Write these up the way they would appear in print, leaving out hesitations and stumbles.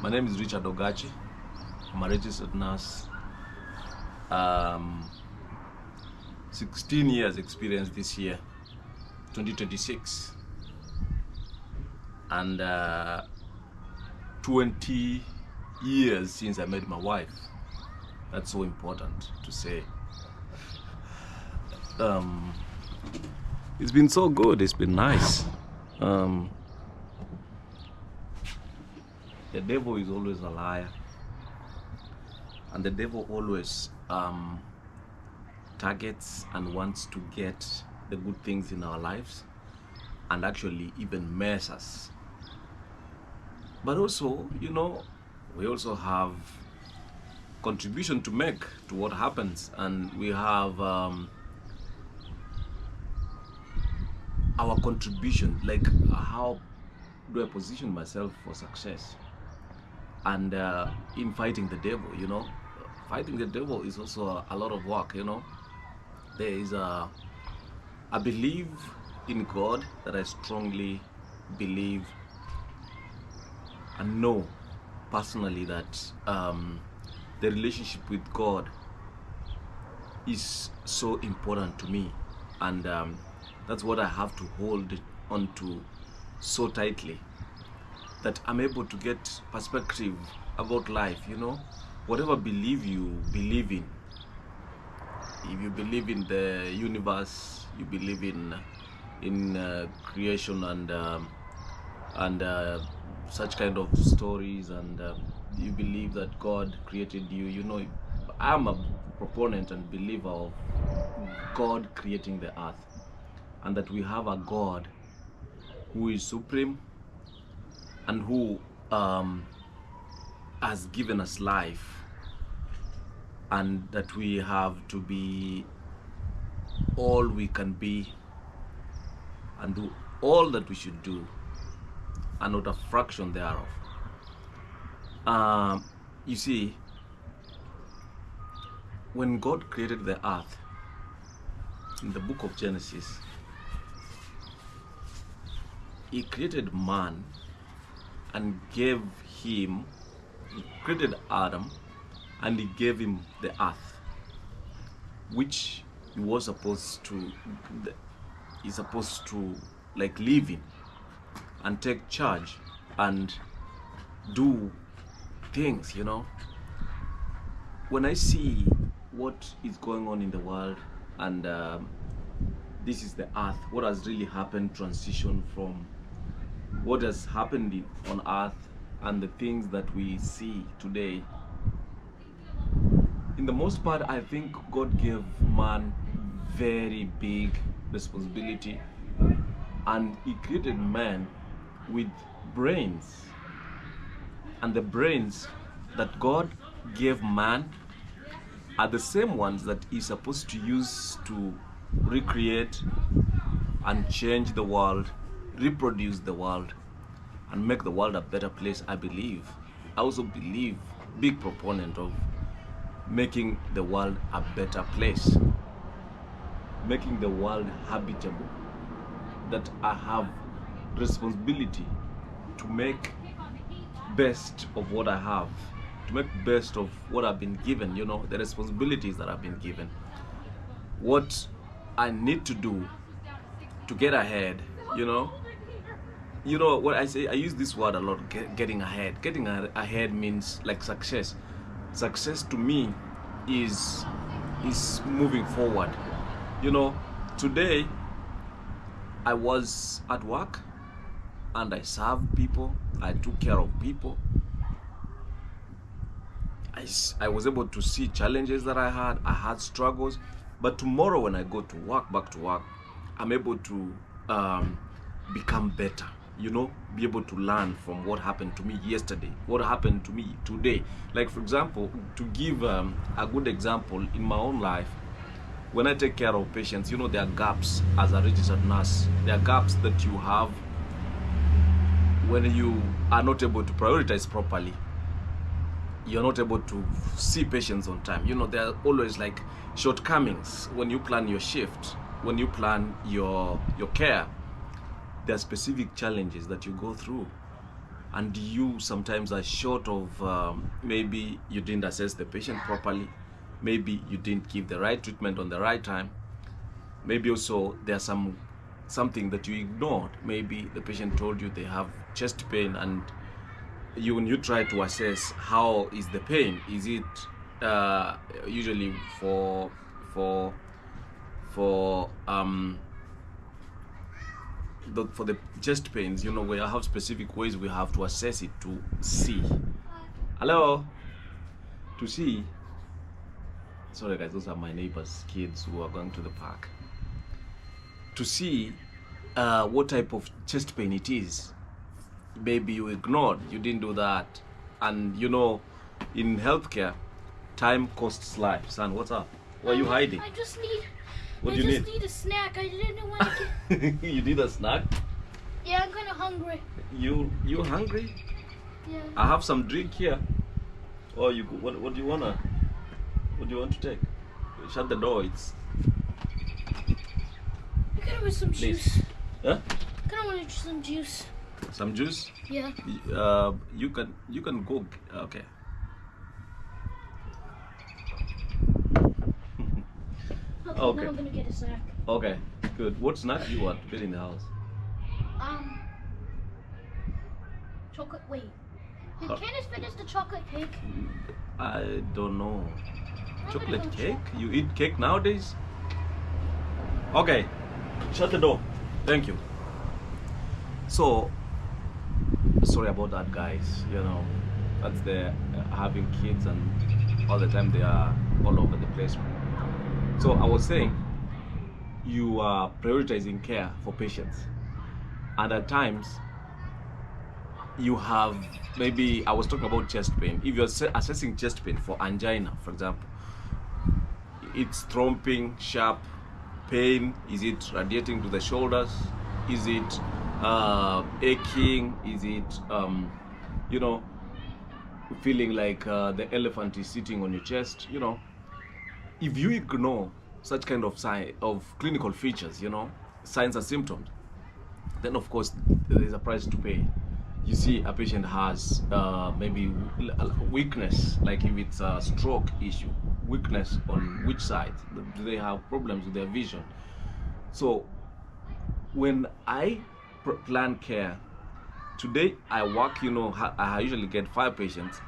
My name is Richard Ogachi. I'm a registered nurse. Um, 16 years experience this year, 2026, and 20 years since I met my wife. That's so important to say. It's been so good. It's been nice. The devil is always a liar, and the devil always targets and wants to get the good things in our lives and actually even mess us. But also, we also have contribution to make to what happens, and we have our contribution, like how do I position myself for success. And in fighting the devil, fighting the devil is also a lot of work. There is I believe in God, that I strongly believe and know personally that the relationship with God is so important to me, and that's what I have to hold on to so tightly, that I'm able to get perspective about life. Whatever belief you believe in, if you believe in the universe, you believe in creation and such kind of stories, and you believe that God created you. I'm a proponent and believer of God creating the earth, and that we have a God who is supreme and who has given us life, and that we have to be all we can be and do all that we should do, and not a fraction thereof. You see, when God created the earth in the book of Genesis, He created man and gave him, He created Adam and He gave him the earth, which he was supposed to, like live in and take charge and do things. When I see what is going on in the world, and this is the earth, what has really happened, transition from what has happened on earth and the things that we see today, in the most part, I think God gave man very big responsibility, and He created man with brains, and the brains that God gave man are the same ones that He's supposed to use to recreate and change the world, reproduce the world, and make the world a better place. I also believe, big proponent of making the world a better place, making the world habitable, that I have responsibility to make best of what I have, to make best of what I've been given, the responsibilities that I've been given, what I need to do to get ahead. What I say, I use this word a lot, getting ahead. Getting ahead means like success. Success to me is moving forward. Today I was at work and I served people, I took care of people. I was able to see challenges that I had struggles, but tomorrow when I go to work, back to work, I'm able to become better, be able to learn from what happened to me yesterday, what happened to me today. Like, for example, to give a good example, in my own life, when I take care of patients, there are gaps as a registered nurse. There are gaps that you have when you are not able to prioritize properly. You're not able to see patients on time. There are always like shortcomings when you plan your shift, when you plan your care. There are specific challenges that you go through. and you sometimes are short of maybe you didn't assess the patient properly, maybe you didn't give the right treatment on the right time, maybe also there's something that you ignored. Maybe the patient told you they have chest pain, and when you try to assess how is the pain, is it usually for the chest pains, you know, we have specific ways we have to assess it to see. Hello? To see. Sorry guys, those are my neighbors' kids who are going to the park. To see what type of chest pain it is. Maybe you ignored, you didn't do that. And you know, in healthcare, time costs life. Son, what's up? Why are you hiding? I just need... What do you need? I just need a snack. I didn't know when to get... You need a snack? Yeah, I'm kind of hungry. You hungry? Yeah. I have some drink here. Oh, what do you want to take? Shut the door. It's... I could have some Please. juice. Huh? I kind of want to some juice. Some juice? Yeah. You can go. Okay. Okay. Now I'm gonna get a snack. Okay. Good. What snack do you want to get in the house? Chocolate. Wait. Did Huh. Candace finish the chocolate cake? I don't know. I'm Chocolate gonna go cake? check. You eat cake nowadays? Okay. Shut the door. Thank you. So, sorry about that, guys. You know, that's the having kids, and all the time they are all over the place. So I was saying, you are prioritizing care for patients, and at times you have, maybe I was talking about chest pain. If you're assessing chest pain for angina, for example, it's throbbing, sharp pain. Is it radiating to the shoulders? Is it aching? Is it you know, feeling like the elephant is sitting on your chest? You know, if you ignore such kind of sign of clinical features, you know, signs and symptoms, then of course there is a price to pay. You see a patient has maybe weakness, like if it's a stroke issue, weakness on which side? Do they have problems with their vision? So when I plan care, today I work, you know, I usually get 5 patients.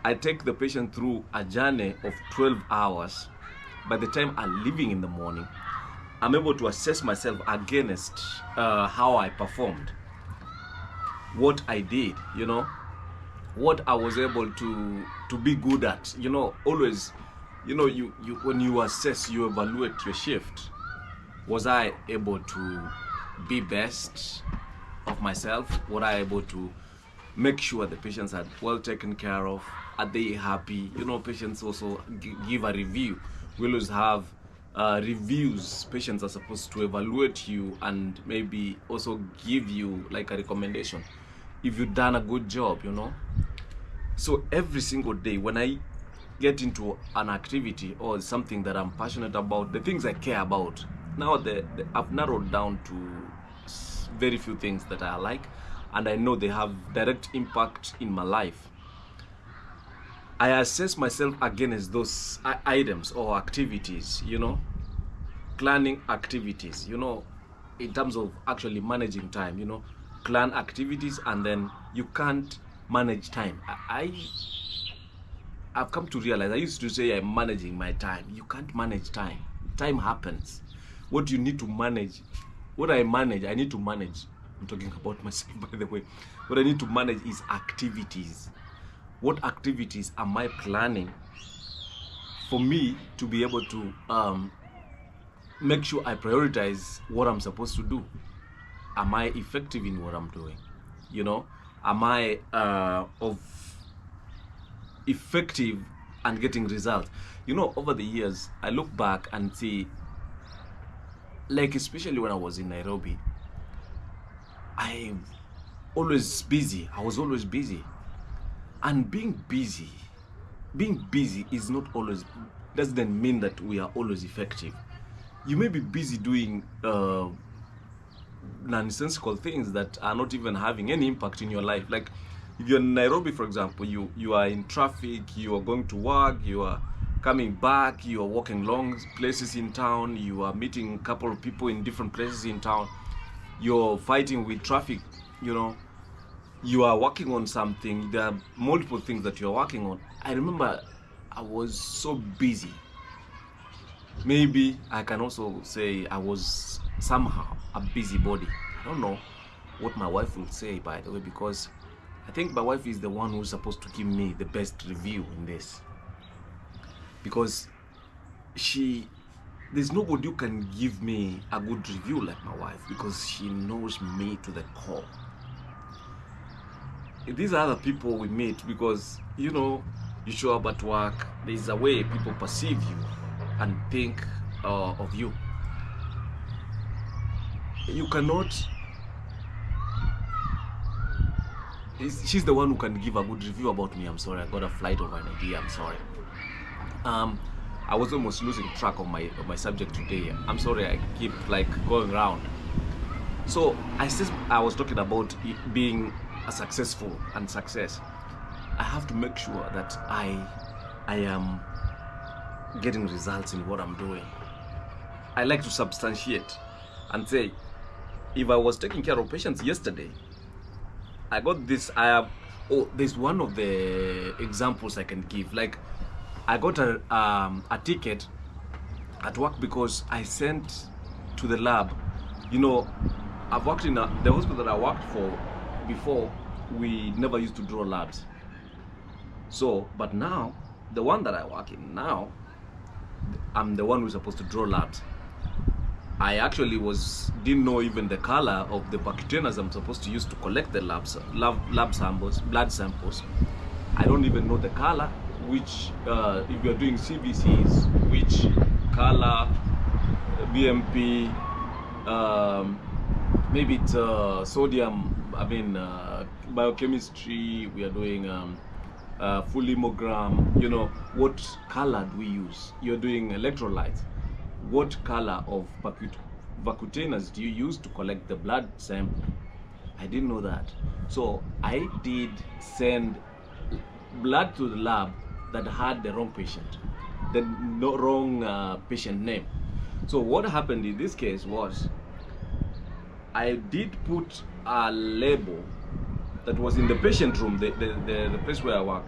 I take the patient through a journey of 12 hours. By the time I'm leaving in the morning, I'm able to assess myself against how I performed, what I did, you know, what I was able to be good at. You know, always, you know, you when you assess, you evaluate your shift. Was I able to be best of myself? Was I able to make sure the patients are well taken care of? Are they happy? You know, patients also give a review. We always have reviews. Patients are supposed to evaluate you and maybe also give you like a recommendation if you've done a good job, you know. So every single day when I get into an activity or something that I'm passionate about, the things I care about, now I've narrowed down to very few things that I like, and I know they have direct impact in my life. I assess myself against those items or activities, you know, planning activities, you know, in terms of actually managing time, you know, plan activities and then you can't manage time. I've come to realize, I used to say I'm managing my time. You can't manage time. Time happens. What you need to manage, what I manage, I need to manage. I'm talking about myself, by the way. What I need to manage is activities. What activities am I planning for me to be able to make sure I prioritize what I'm supposed to do? Am I effective in what I'm doing? You know, am I effective and getting results? You know, over the years, I look back and see, like especially when I was in Nairobi, I'm always busy. I was always busy. And being busy is not always, doesn't mean that we are always effective. You may be busy doing nonsensical things that are not even having any impact in your life. Like if you're in Nairobi, for example, you are in traffic, you are going to work, you are coming back, you are walking long places in town, you are meeting a couple of people in different places in town, you're fighting with traffic, you know, you are working on something, there are multiple things that you're working on. I remember I was so busy. Maybe I can also say I was somehow a busybody. I don't know what my wife will say, by the way, because I think my wife is the one who's supposed to give me the best review in this, because there's nobody who can give me a good review like my wife, because she knows me to the core. These are other people we meet because, you know, you show up at work, there's a way people perceive you and think of you. You cannot. She's the one who can give a good review about me. I'm sorry, I got a flight over an idea. I'm sorry. I was almost losing track of my subject today. I'm sorry, I keep like going around. So I was talking about being a successful and success. I have to make sure that I am getting results in what I'm doing. I like to substantiate and say, if I was taking care of patients yesterday, I got this. There's one of the examples I can give. Like, I got a ticket at work because I sent to the lab. You know, I've worked in the hospital that I worked for before. We never used to draw labs. So, but now, the one that I work in now, I'm the one who's supposed to draw labs. I actually didn't know even the color of the containers I'm supposed to use to collect the lab samples, blood samples. I don't even know the color, which if you're doing CBCs, which color, BMP, maybe it's sodium, biochemistry, we are doing full hemogram, you know, what color do we use? You're doing electrolytes. What color of vacutainers do you use to collect the blood sample? I didn't know that. So I did send blood to the lab that had the wrong patient, the wrong patient name. So what happened in this case was, I did put a label that was in the patient room, the place where I work.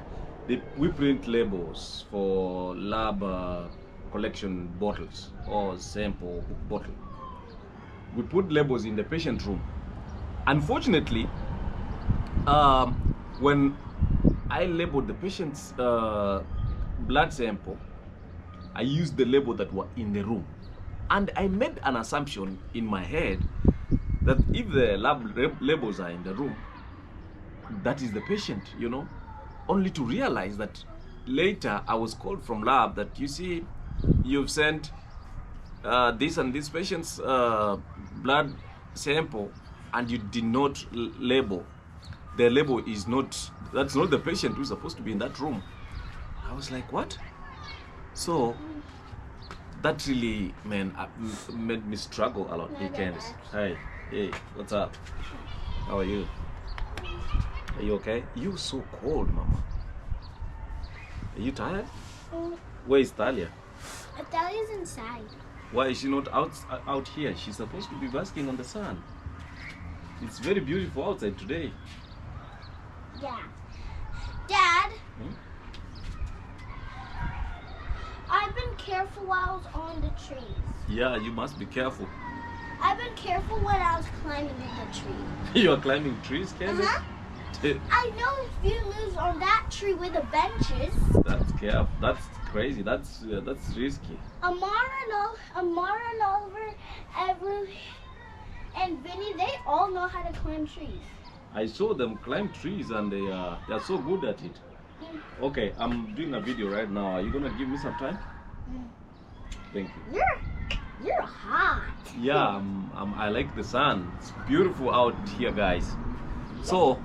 We print labels for lab collection bottles or sample bottle. We put labels in the patient room. Unfortunately, when I labeled the patient's blood sample, I used the label that were in the room, and I made an assumption in my head that if the lab labels are in the room, that is the patient, you know, only to realize that later I was called from lab that, you see, you've sent this and this patient's blood sample and you did not label. The label is not, that's not the patient who's supposed to be in that room. I was like, what? So that really, man, made me struggle a lot. Hey, Candice. Hey, what's up? How are you? Are you okay? You're so cold, Mama. Are you tired? Where is Talia? Talia's inside. Why is she not out here? She's supposed to be basking on the sun. It's very beautiful outside today. Yeah. Dad? I've been careful while I was on the trees. Yeah, you must be careful. I've been careful when I was climbing in the tree. You are climbing trees, Candice? I know if you lose on that tree with the benches. That's careful. That's crazy. That's risky. Amara and Oliver, and Vinny, they all know how to climb trees. I saw them climb trees and they are so good at it. Okay, I'm doing a video right now. Are you gonna give me some time? Thank you. You're hot. Yeah, I like the sun. It's beautiful out here, guys. So,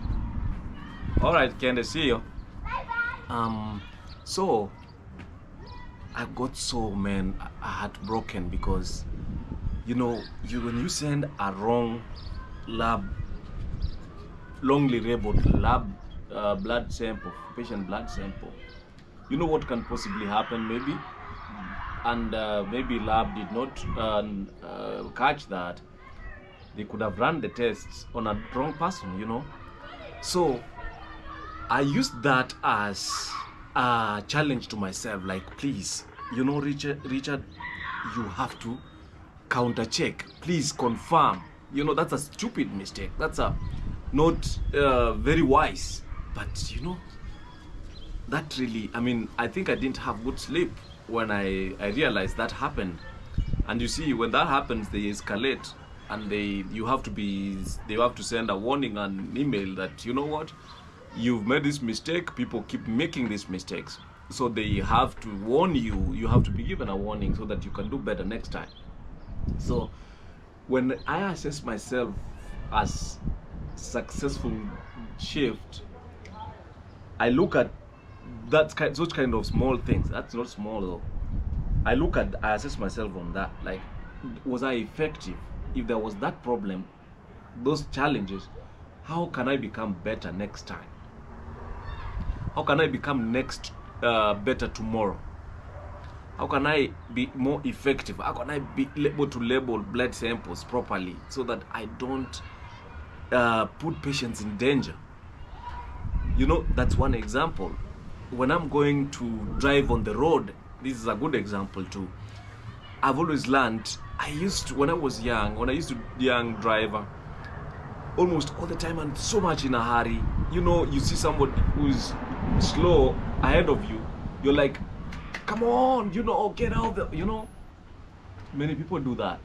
all right, Candice, see you. Bye-bye. So I got so, man, heartbroken because, You know, when you send a wrong lab, wrongly labeled lab blood sample, patient blood sample, you know what can possibly happen maybe? And maybe lab did not catch that. They could have run the tests on a wrong person, you know. So I used that as a challenge to myself, like, please, you know, Richard, you have to counter check, please confirm. You know, that's a stupid mistake, that's a not very wise. But you know, that really, I mean, I think I didn't have good sleep when I realized that happened. And you see, when that happens, they escalate, and they have to send a warning and email that, you know what, you've made this mistake, people keep making these mistakes, so they have to warn you. You have to be given a warning so that you can do better next time. So when I assess myself as successful shift, I look at those kind of small things. That's not small though. I assess myself on that, like, was I effective? If there was that problem, those challenges, how can I become better next time? How can I become better tomorrow? How can I be more effective? How can I be able to label blood samples properly so that I don't put patients in danger? You know, that's one example. When I'm going to drive on the road, this is a good example too. I've always learned, when I was young, when I used to be a young driver, almost all the time and so much in a hurry. You know, you see somebody who's slow ahead of you, you're like, come on, you know, get out there, you know. Many people do that.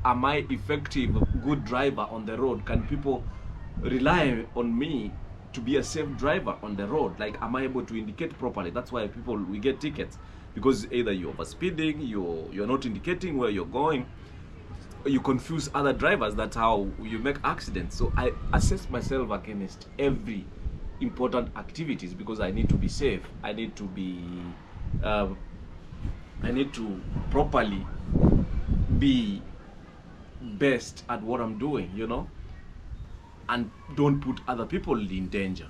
Am I effective, good driver on the road? Can people rely on me to be a safe driver on the road? Like, am I able to indicate properly? That's why we get tickets, because either you're overspeeding, you're not indicating where you're going, you confuse other drivers. That's how you make accidents. So I assess myself against every important activities, because I need to be safe. I need to properly be best at what I'm doing, you know, and don't put other people in danger.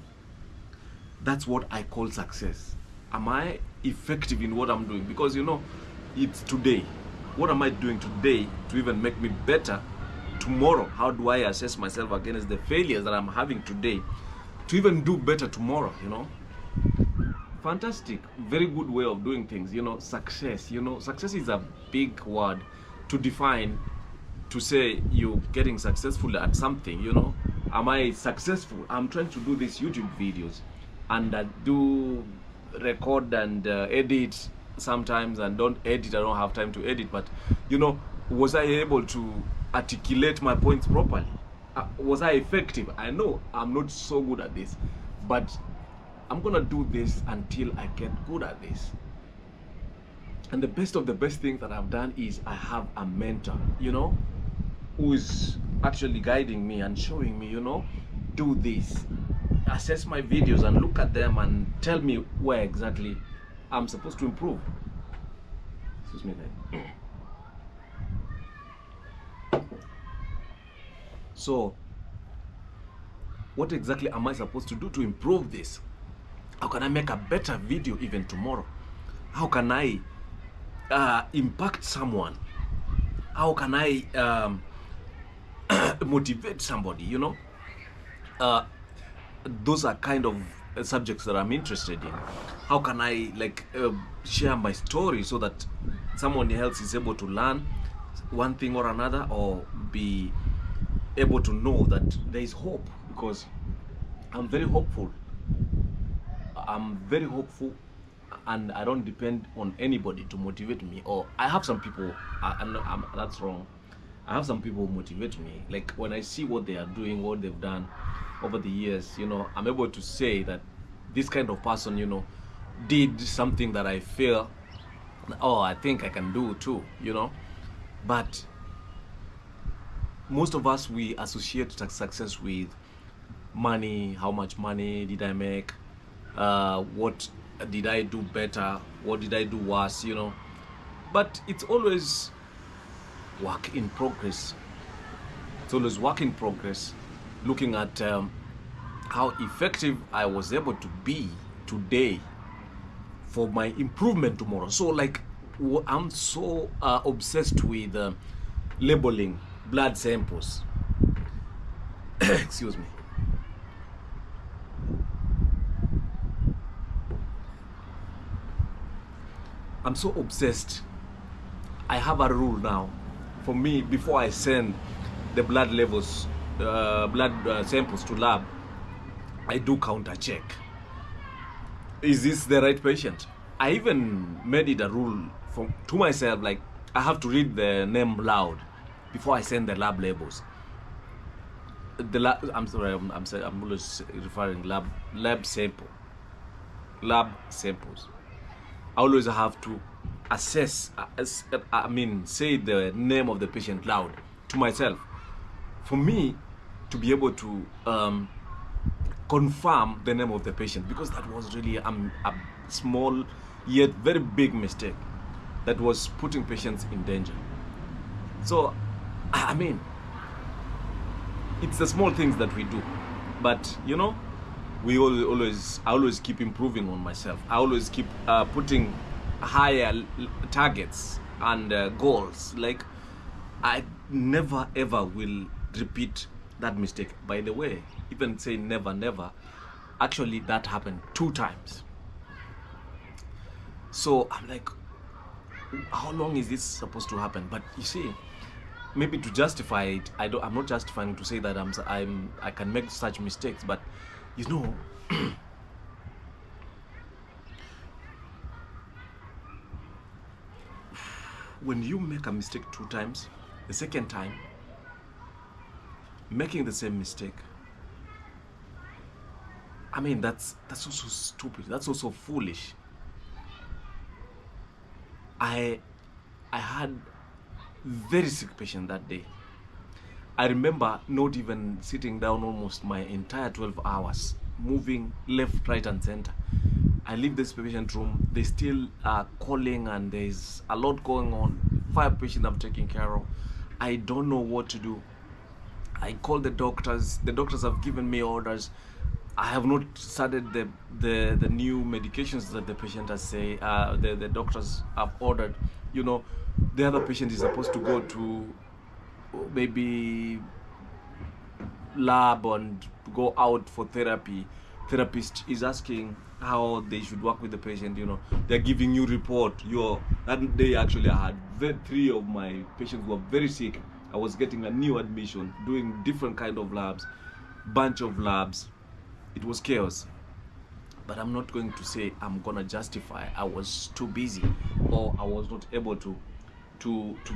That's what I call success. Am I effective in what I'm doing? Because, you know, it's today. What am I doing today to even make me better tomorrow? How do I assess myself against the failures that I'm having today to even do better tomorrow, you know? Fantastic, very good way of doing things, you know. Success, you know, success is a big word to define, to say you're getting successful at something, you know. Am I successful? I'm trying to do these YouTube videos and do record and edit sometimes, and don't edit, I don't have time to edit, but you know, was I able to articulate my points properly? Was I effective? I know I'm not so good at this, but I'm gonna do this until I get good at this. And the best of the best things that I've done is I have a mentor, you know, who is actually guiding me and showing me, you know, do this, assess my videos and look at them and tell me where exactly I'm supposed to improve. Excuse me then. So what exactly am I supposed to do to improve this? How can I make a better video even tomorrow? How can I impact someone? How can I motivate somebody, you know? Those are kind of subjects that I'm interested in. How can I share my story so that someone else is able to learn one thing or another, or be able to know that there is hope? Because I'm very hopeful. And I don't depend on anybody to motivate me. Or I have some people, that's wrong. I have some people who motivate me. Like when I see what they are doing, what they've done over the years, you know, I'm able to say that this kind of person, you know, did something that I feel, oh, I think I can do too, you know. But most of us, we associate success with money. How much money did I make? What did I do better? What did I do worse, you know? But it's always work in progress. It's always work in progress, looking at how effective I was able to be today for my improvement tomorrow. So like I'm so obsessed with labeling blood samples. Excuse me. I'm so obsessed. I have a rule now. For me, before I send the blood levels, samples to lab, I do counter check. Is this the right patient? I even made it a rule to myself, like I have to read the name loud before I send the lab labels. I'm sorry, I'm always referring lab samples. I always have to assess, say the name of the patient loud to myself. For me to be able to confirm the name of the patient, because that was really a small yet very big mistake that was putting patients in danger. So, I mean, it's the small things that we do, but you know, I always keep improving on myself. I always keep putting higher targets and goals. Like I never ever will repeat that mistake. By the way, even say never, actually that happened 2 times. So I'm like, how long is this supposed to happen? But you see, maybe to justify it, I'm not justifying to say that I can make such mistakes, but you know, when you make a mistake 2 times, the second time making the same mistake, I mean, that's also stupid. That's also foolish. I had very sick patient that day. I remember not even sitting down almost my entire 12 hours, moving left, right, and center. I leave this patient room, they still are calling, and there's a lot going on. 5 patients I'm taking care of. I don't know what to do. I call the doctors. The doctors have given me orders. I have not started the new medications that the patient has the doctors have ordered. You know, the other patient is supposed to go to maybe lab and go out for therapy. Therapist is asking how they should work with the patient. You know, they're giving you report. That day actually I had 3 of my patients who were very sick. I was getting a new admission, doing different kind of labs, bunch of labs. It was chaos. But I'm not going to say I'm gonna justify I was too busy or I was not able to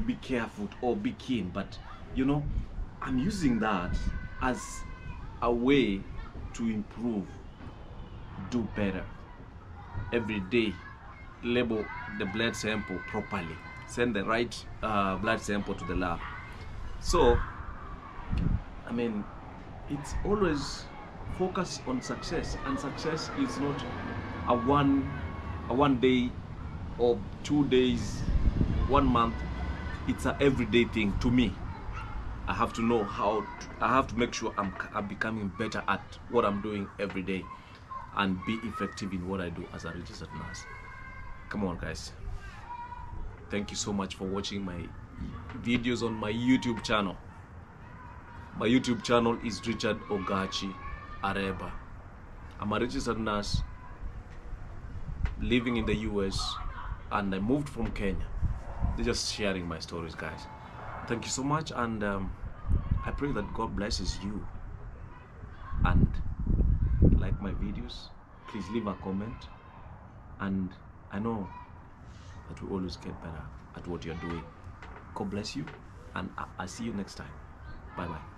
be careful or be keen. But you know, I'm using that as a way to improve, do better every day. Label the blood sample properly, send the right blood sample to the lab. So I mean, it's always focus on success, and success is not a one day or 2 days, 1 month. It's an everyday thing. To me, I have to know I have to make sure I'm becoming better at what I'm doing every day and be effective in what I do as a registered nurse. Come on guys, thank you so much for watching my videos on my YouTube channel. My YouTube channel is Richard Ogachi Areba. I'm a registered nurse living in the US, and I moved from Kenya. They're just sharing my stories, guys. Thank you so much, and I pray that God blesses you. And like my videos, please leave a comment, and I know that we always get better at what you're doing. God bless you, and I'll see you next time. Bye bye.